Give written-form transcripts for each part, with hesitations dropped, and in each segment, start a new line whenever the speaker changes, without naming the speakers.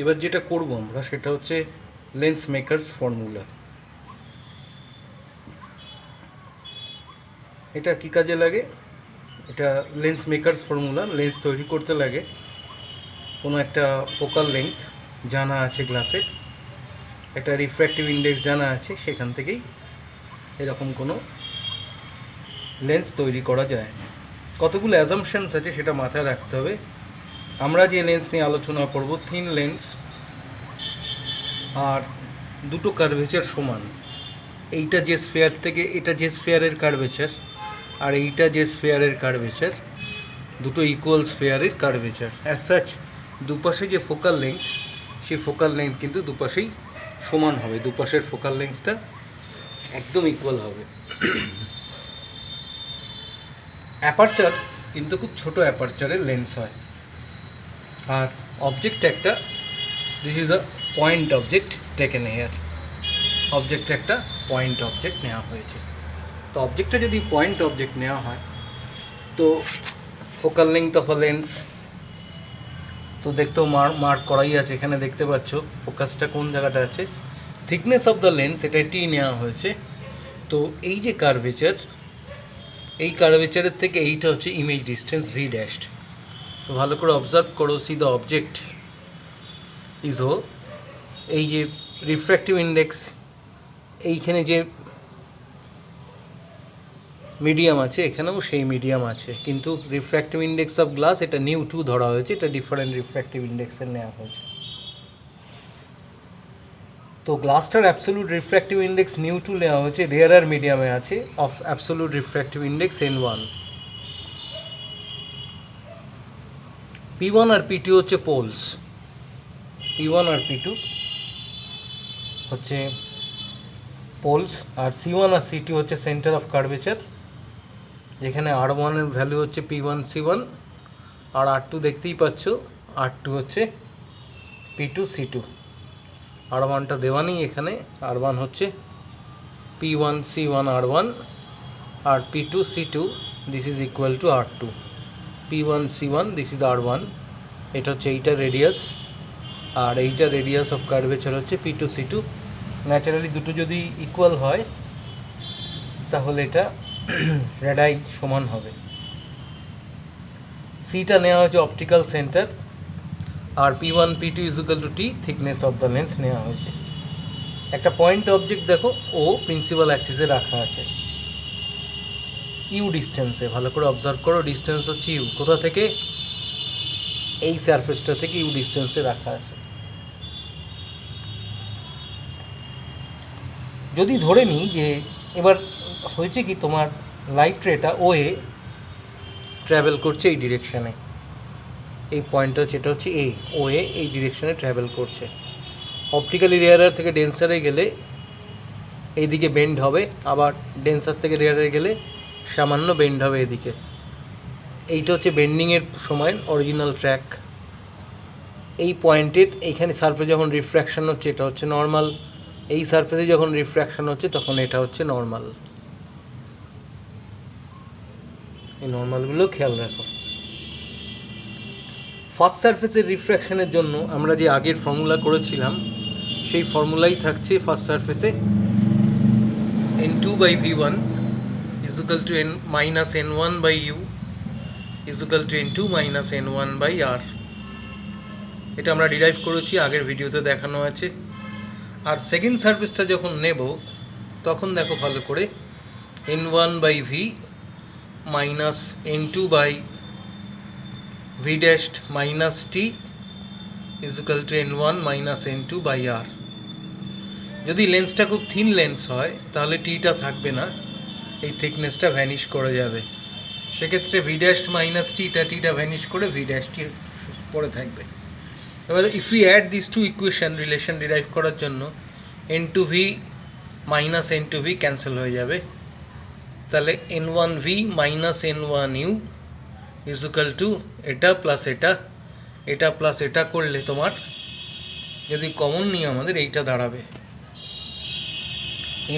এবার যেটা করব আমরা সেটা হচ্ছে লেন্স মেকারস ফর্মুলা। এটা কি কাজে লাগে? এটা লেন্স মেকারস ফর্মুলা। লেন্স তৈরি করতে লাগে কোনো একটা ফোকাল লেংথ জানা আছে গ্লাসের, একটা রিফ্র্যাক্টিভ ইন্ডেক্স জানা আছে, সেখান থেকেই এরকম কোনো লেন্স তৈরি করা যায়। কতগুলো অ্যাজাম্পশনস আছে সেটা মাথায় রাখতে হবে। আমরা যে লেন্স নিয়ে আলোচনা করব থিন লেন্স, আর দুটো কার্ভেচার সমান। এইটা যে স্ফেয়ার থেকে এটা যে স্ফেয়ারের কার্ভেচার, আর এইটা যে স্ফেয়ারের কার্ভেচার, দুটো ইকুয়াল স্ফেয়ারের কার্ভেচার। অ্যাজ সাচ দুপাশে যে ফোকাল লেংথ, সেই ফোকাল লেংথ কিন্তু দুপাশেই সমান হবে, দুপাশের ফোকাল লেংথটা একদম ইকুয়াল হবে। অ্যাপারচার কিন্তু খুব ছোটো অ্যাপারচারের লেন্স হয়, আর অবজেক্ট একটা, this is a point object taken here. Object একটা পয়েন্ট অবজেক্ট নেওয়া হয়েছে। তো অবজেক্টটা যদি পয়েন্ট অবজেক্ট নেওয়া হয়, তো focal length of a lens তো দেখতেও মার্ক করাই আছে, এখানে দেখতে পাচ্ছ ফোকাসটা কোন জায়গাটা আছে। থিকনেস অফ দ্য লেন্স এটা টি নেওয়া হয়েছে। তো এই যে কার্ভেচার, এই কার্ভেচারের থেকে এইটা হচ্ছে ইমেজ ডিস্টেন্স ভি ড্যাশড। তো ভালো করে অবজার্ভ করো, সি দ্য অবজেক্ট ইজ ও, এই যে রিফ্র্যাক্টিভ ইন্ডেক্স, এইখানে যে মিডিয়াম আছে এখানেও সেই মিডিয়াম আছে, কিন্তু রিফ্র্যাক্টিভ ইন্ডেক্স অফ গ্লাস এটা নিউ 2 ধরা হয়েছে, এটা ডিফারেন্ট রিফ্র্যাক্টিভ ইন্ডেক্সের নেওয়া হয়েছে। তো গ্লাসটার অ্যাবসোলুট রিফ্র্যাক্টিভ ইন্ডেক্স নিউ 2 নেওয়া হয়েছে, রেয়ারার মিডিয়ামে আছে of absolute refractive index N1। P1 আর P2 হচ্ছে পোলস, P1 আর P2 হচ্ছে পোলস, আর C1 আর C2 হচ্ছে সেন্টার অফ কার্ভেচার, যেখানে R1 এর ভ্যালু হচ্ছে P1 C1, আর R2 দেখতেই পাচ্ছ, R2 হচ্ছে P2 C2। R1টা দেওয়া নেই এখানে, R1 হচ্ছে P1 C1 R1, আর P2 C2 this is equal to R2। P1 C1 this is R1, এটা হচ্ছে এইটা রেডিয়াস, আর এইটা রেডিয়াস অফ কার্ভেচার হচ্ছে P2 C2। ন্যাচারালি দুটো যদি ইকুয়াল হয় তাহলে এটা রেডাই সমান হবে। সিটা নেওয়া হয়েছে অপটিক্যাল সেন্টার, আর P1 P2 is equal to T thickness of the lens নেওয়া হয়েছে। একটা পয়েন্ট অবজেক্ট দেখো, ও প্রিন্সিপাল অ্যাক্সিসে রাখা আছে ইউ ডিস্টেন্সে। ভালো করে অবজার্ভ করো, ডিস্টেন্স হচ্ছে ইউ। কোথা থেকে? এই সারফেসটা থেকে ইউ ডিস্টেন্সে রাখা আছে। যদি ধরে নিই যে এবার হয়েছে কি, তোমার লাইট রেটা ও এ ট্রাভেল করছে এই ডিরেকশানে, এই পয়েন্টটা হচ্ছে, এটা হচ্ছে এ, ও এ এই ডিরেকশানে ট্রাভেল করছে। অপটিক্যালি রেয়ারার থেকে ডেন্সারে গেলে এইদিকে বেন্ড হবে, আবার ডেন্সার থেকে রেয়ারে গেলে সামান্য বেন্ড হবে এদিকে। এইটা হচ্ছে বেন্ডিংয়ের সময় অরিজিনাল ট্র্যাক। এই পয়েন্টের এইখানে সারফেসে যখন রিফ্র্যাকশান হচ্ছে এটা হচ্ছে নর্মাল, এই সারফেসে যখন রিফ্র্যাকশান হচ্ছে তখন এটা হচ্ছে নর্মাল। এই নর্মালগুলো খেয়াল রাখো। ফার্স্ট সারফেসের রিফ্র্যাকশানের জন্য আমরা যে আগের ফর্মুলা করেছিলাম সেই ফর্মুলাই থাকছে ফার্স্ট সারফেসে। N2/V1 is equal to N-N1/U is equal to N2 minus N1/R। এটা আমরা ডিরাইভ করেছি, আগের ভিডিওতে দেখানো আছে। আর সেকেন্ড সারফেসটা যখন নেব তখন দেখো ভালো করে, N1/V minus N2/V dashed minus T is equal to N1 minus N2/R। যদি লেন্সটা খুব থিন লেন্স হয় তাহলে টিটা থাকবে না, এই থিকনেসটা ভ্যানিশ করে যাবে। সেক্ষেত্রে ভি ড্যাশড মাইনাস টিটা ভ্যানিশ করে ভি ড্যাশটি পড়ে থাকবে। এবার if you add this to equation relation derive করার জন্য, N2V মাইনাস N2V ক্যান্সেল হয়ে যাবে, তাহলে N1V minus N1U is equal two এটা প্লাস এটা, এটা প্লাস এটা করলে তোমার যদি কমন নিই আমাদের এইটা দাঁড়াবে,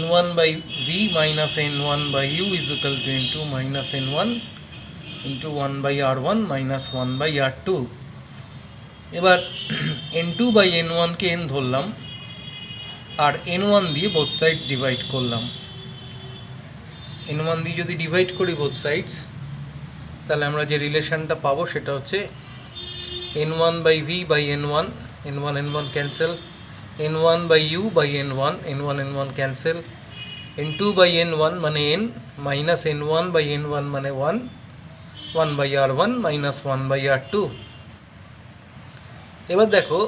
N1/V minus N1/U is equal to N2 minus N1 into 1/R1 minus 1/R2। এবার n2 বাই n1কে n ধরলাম আর n1 দিয়ে বোথ সাইডস ডিভাইড করলাম। n1 দিয়ে যদি ডিভাইড করি বোথ সাইডস, তাহলে আমরা যে রিলেশনটা পাবো সেটা হচ্ছে n1 by v by n1, n1 n1 cancel, n1 by u by n1, n1 n1 cancel, n2 by n1 মানে n minus n1 by n1 মানে 1, 1 by r1 minus 1 by r2। এবার দেখো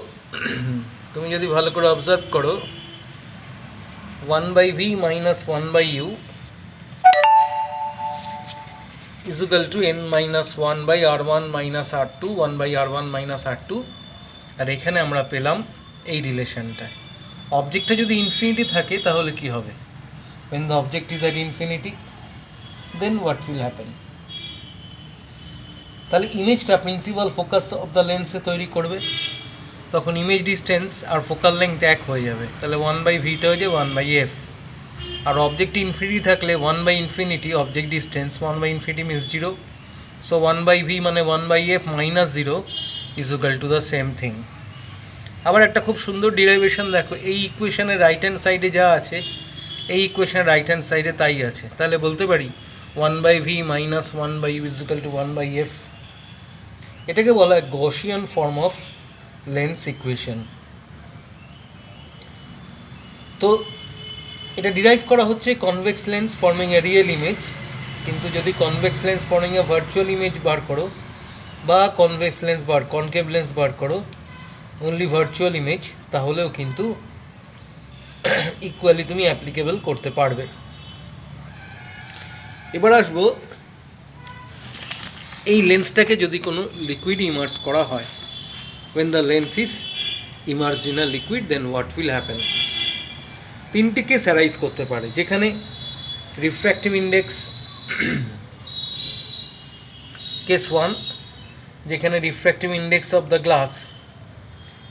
তুমি যদি ভালো করে অবজার্ভ করো, 1 by v minus 1 by u is equal to n minus 1 by r1 minus r2, 1 by r1 minus r2। আর এখানে আমরা পেলাম এই রিলেশনটা। অবজেক্টটা যদি ইনফিনিটি থাকে তাহলে কি হবে? when the object is at infinity, then what will happen? তাহলে ইমেজটা প্রিন্সিপাল ফোকাস অফ দ্য লেন্সে তৈরি করবে, তখন ইমেজ ডিস্টেন্স আর ফোকাল লেন্থ এক হয়ে যাবে। তাহলে 1 বাই ভিটা হয়ে যাবে 1 বাই এফ। আর অবজেক্ট ইনফিনিটি থাকলে 1 by infinity object distance 1 by infinity means 0, so 1 by V মানে 1 by F minus 0 is equal to the same thing. আবার একটা খুব সুন্দর ডিরাইভেশন দেখো, এই ইকুয়েশনের রাইট হ্যান্ড সাইডে যা আছে এই ইকুয়েশনের রাইট হ্যান্ড সাইডে তাই আছে। তাহলে বলতে পারি 1 by V minus 1 by U is equal to 1 by F. এটাকে বলা হয় Gaussian form of lens equation. তো এটা ডিরাইভ করা হচ্ছে convex lens forming a real image, কিন্তু যদি convex lens forming a virtual image বার করো বা কনভেক্স লেন্স কনকেভ লেন্স বার করো অনলি ভার্চুয়াল ইমেজ, তাহলেও কিন্তু ইকুয়ালি তুমি অ্যাপ্লিকেবল করতে পারবে। এবার আসবো এই লেন্সটাকে যদি কোনো লিকুইড ইমার্স করা হয়, when the lens is immersed in a liquid, then what will happen? তিনটে কেস অ্যারাইজ করতে পারে, যেখানে রিফ্র্যাক্টিভ ইন্ডেক্স কেস 1, যেখানে refractive index of the glass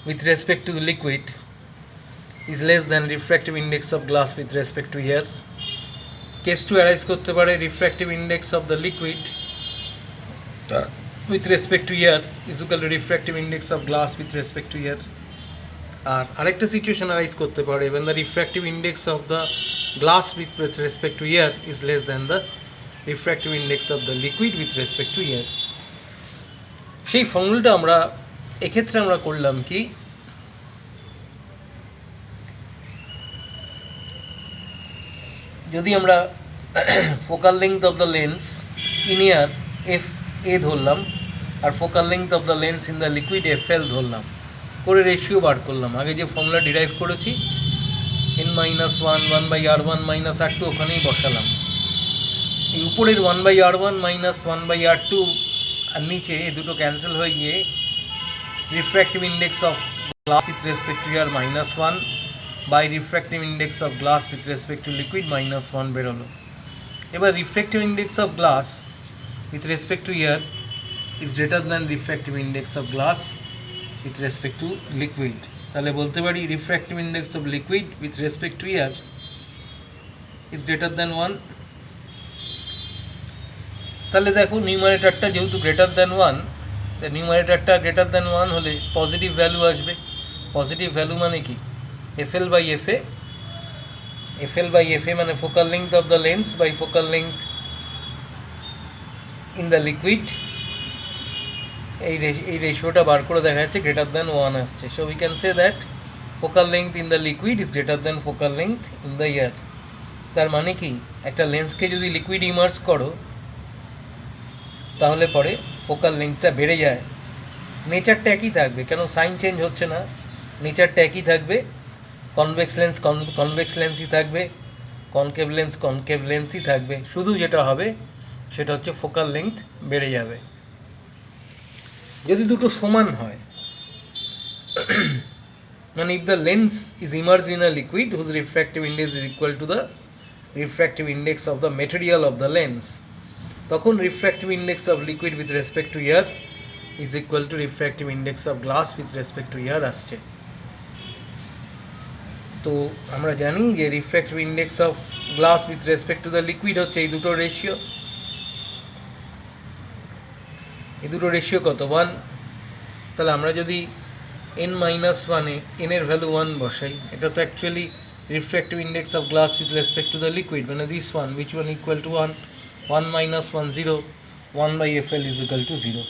with respect to the liquid is less than refractive index of glass with respect to air. Case 2 arise করতে পারে refractive index of the liquid with respect to air is equal to refractive index of glass with respect to air. আর আরেকটা situation আরাইজ করতে পারে when the refractive index of the glass with respect to air is less than the refractive index of the liquid with respect to air. সেই ফর্মুলাটা আমরা এক্ষেত্রে আমরা করলাম কি, যদি আমরা focal length of the lens in air F এ ধরলাম আর focal length of the lens in the liquid F L ধরলাম, করে রেশিও বার করলাম। আগে যে ফর্মুলা ডিরাইভ করেছি n minus 1 1 by r1 minus r2 ওখানেই বসালাম। এই উপরের 1 by r1 minus 1 by r2 আর নিচে এই দুটো ক্যান্সেল হয়ে গিয়ে refractive index of glass with respect to air minus 1 by refractive index of glass with respect to liquid minus 1 বেরোলো। এবার refractive index of glass with respect to air is greater than refractive index of glass with respect to liquid। তাহলে বলতে পারি refractive index of liquid with respect to air is greater than 1। তাহলে দেখো নিউমারেটরটা যেহেতু greater than 1, তাই নিউমারেটরটা greater than 1 হলে positive value আসবে। Positive value মানে কি, FL by FA, FL by FA মানে focal length of the lens by focal length in the liquid. এই রেশিওটা বার করে দেখা যাচ্ছে গ্রেটার দ্যান 1 আসছে। So we can say that focal length in the liquid is greater than focal length in the air. তার মানে কি, একটা লেন্সকে যদি লিকুইড ইমার্স করো তাহলে পরে ফোকাল লেংথটা বেড়ে যায়। নেচারটা একই থাকবে, কেন সাইন চেঞ্জ হচ্ছে না, নেচারটা একই থাকবে। কনভেক্স লেন্স কনভেক্স লেন্সই থাকবে, কনকেভ লেন্স কনকেভ লেন্সই থাকবে। শুধু যেটা হবে সেটা হচ্ছে ফোকাল লেংথ বেড়ে যাবে। যদি দুটো সমান হয়, মানে if the lens is immersed in a liquid whose refractive index is equal to the refractive index of the material of the lens, তখন refractive index of liquid with respect to air is equal to refractive index of glass with respect to air আসছে। তো আমরা জানি যে refractive index of glass with respect to the liquid হচ্ছে এই দুটো ratio. এই দুটো রেশিও কত, 1। তাহলে আমরা যদি n minus 1 এ n এর ভ্যালু 1 বসাই, এটা তো actually refractive index of glass with respect to the liquid, মানে this one, which one equal to 1, 1 minus 1 0, 1 by FL is equal to 0.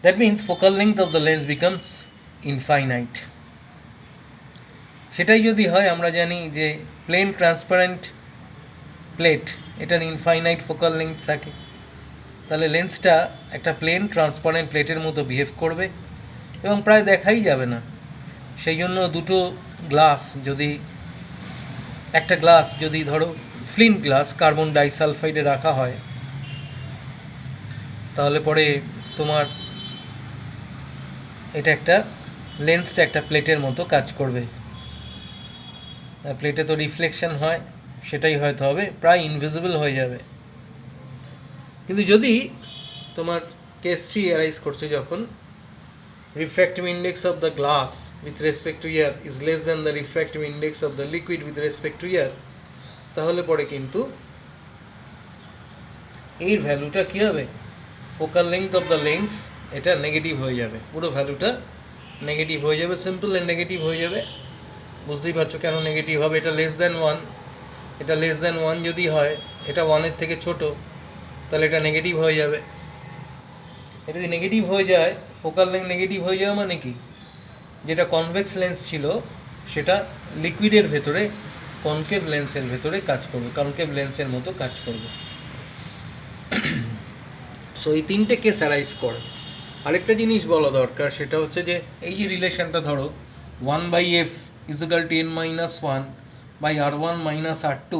That means focal length of the lens becomes infinite. সেটাই যদি হয়, আমরা জানি যে plane transparent plate, এটার infinite focal length থাকে, তাহলে লেন্সটা একটা প্লেন ট্রান্সপারেন্ট প্লেটের মতো বিহেভ করবে এবং প্রায় দেখাই যাবে না। সেই জন্য দুটো গ্লাস যদি, একটা গ্লাস যদি ধরো ফ্লিন্ট গ্লাস কার্বন ডাইসালফাইডে রাখা হয়, তাহলে পরে তোমার এটা একটা লেন্সটা একটা প্লেটের মতো কাজ করবে। প্লেটে তো রিফ্লেকশন হয়, সেটাই হয়তো হবে, প্রায় ইনভিজিবল হয়ে যাবে। কিন্তু যদি তোমার কেস 3 অ্যারাইজ করছে, যখন refractive index of the glass with respect to air is less than the refractive index of the liquid with respect to air, তাহলে পরে কিন্তু এই ভ্যালুটা কী হবে, focal length of the lens এটা নেগেটিভ হয়ে যাবে, পুরো ভ্যালুটা নেগেটিভ হয়ে যাবে, সিম্পল অ্যান্ড নেগেটিভ হয়ে যাবে। বুঝতেই পারছো কেন নেগেটিভ হবে, এটা লেস দ্যান 1, এটা লেস দ্যান 1 যদি হয়, এটা 1-এর থেকে ছোট, তাহলে এটা নেগেটিভ হয়ে যাবে। এটা যদি নেগেটিভ হয়ে যায়, ফোকাল লেন্থ নেগেটিভ হয়ে যাওয়া মানে কি, যেটা কনভেক্স লেন্স ছিল সেটা লিকুইডের ভেতরে কনকেভ লেন্সের ভেতরে কাজ করবে, কনকেভ লেন্সের মতো কাজ করবে। সো এই তিনটে কেস অ্যারাইজ করে। আরেকটা জিনিস বলা দরকার, সেটা হচ্ছে যে এই যে রিলেশনটা ধরো 1/f equal to n minus 1 by r1 minus r2,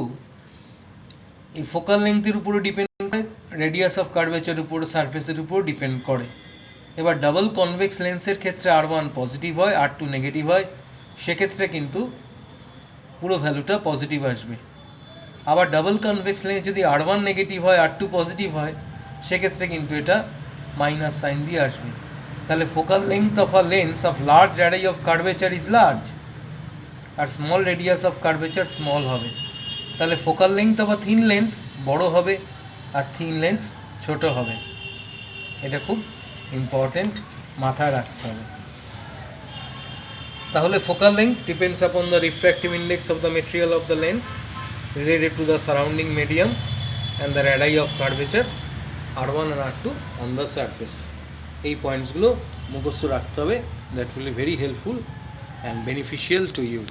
এই ফোকাল লেন্থের উপরে ডিপেন্ড করে, রেডিয়াস অফ কার্ভেচারের উপর, সারফেসের উপর ডিপেন্ড করে। এবার ডাবল কনভেক্স লেন্সের ক্ষেত্রে r1 পজিটিভ হয়, r2 নেগেটিভ হয়, সেক্ষেত্রে কিন্তু পুরো ভ্যালুটা পজিটিভ আসবে। আবার ডাবল কনভেক্স লেন্স যদি r1 নেগেটিভ হয়, r2 পজিটিভ হয়, সেক্ষেত্রে কিন্তু এটা মাইনাস সাইন দিয়ে আসবে। তাহলে focal length of a lens of large array of curvature is large, আর small radius of curvature small হবে। তাহলে focal length of a thin lens বড় হবে আর থিন লেন্স ছোট হবে। এটা খুব ইম্পর্টেন্ট, মাথায় রাখতে হবে। তাহলে focal length depends upon the refractive index of the material of the lens related to the surrounding medium and the radii of curvature r1 and r2 on the surface. এই পয়েন্টসগুলো মুখস্থ রাখতে হবে, that will be very helpful and beneficial to you.